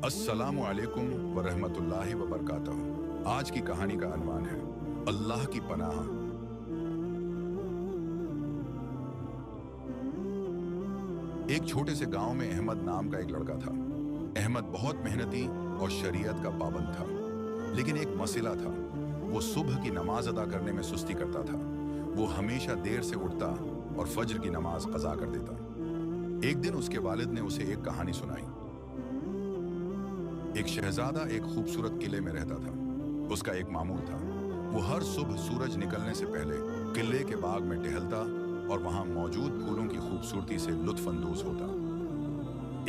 अस्सलामु अलैकुम व रहमतुल्लाहि व बरकातहू। आज की कहानी का अनवान है अल्लाह की पनाह। एक छोटे से गांव में अहमद नाम का एक लड़का था। अहमद बहुत मेहनती और शरीयत का पाबंद था, लेकिन एक मसला था। वो सुबह की नमाज अदा करने में सुस्ती करता था। वो हमेशा देर से उठता और फज्र की नमाज कज़ा कर देता। एक दिन उसके वालिद ने उसे एक कहानी सुनाई। एक शहजादा एक खूबसूरत किले में रहता था। उसका एक मामूल था। वो हर सुबह सूरज निकलने से पहले किले के बाग में टहलता और वहां मौजूद फूलों की खूबसूरती से लुत्फ अंदोज होता।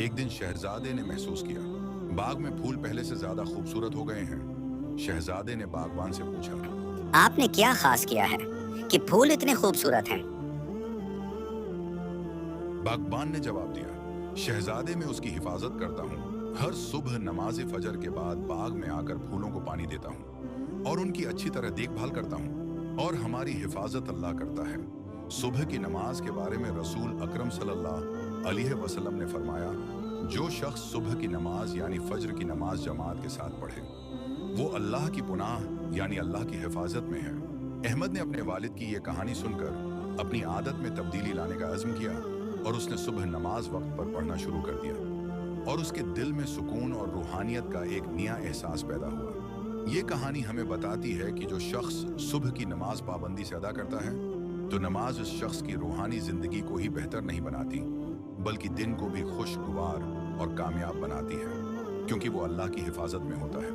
एक दिन शहजादे ने महसूस किया, बाग में फूल पहले से ज्यादा खूबसूरत हो गए हैं। शहजादे ने बागबान से पूछा, आपने क्या खास किया है कि फूल इतने खूबसूरत हैं? बागबान ने जवाब दिया, शहजादे में उसकी हिफाजत करता हूँ। हर सुबह नमाज फजर के बाद बाग में आकर फूलों को पानी देता हूँ और उनकी अच्छी तरह देखभाल करता हूँ, और हमारी हिफाजत अल्लाह करता है। सुबह की नमाज के बारे में रसूल अकरम सल्लल्लाहु अलैहि वसल्लम ने फरमाया, जो शख्स सुबह की नमाज यानी फजर की नमाज जमात के साथ पढ़े, वो अल्लाह की पुनाह यानी अल्लाह की हिफाजत में है। अहमद ने अपने वालिद की ये कहानी सुनकर अपनी आदत में तब्दीली लाने का अज़्म किया और उसने सुबह नमाज वक्त पर पढ़ना शुरू कर दिया, और उसके दिल में सुकून और रूहानियत का एक नया एहसास पैदा हुआ। ये कहानी हमें बताती है कि जो शख्स सुबह की नमाज पाबंदी से अदा करता है, तो नमाज उस शख्स की रूहानी जिंदगी को ही बेहतर नहीं बनाती, बल्कि दिन को भी खुशगवार और कामयाब बनाती है, क्योंकि वो अल्लाह की हिफाजत में होता है।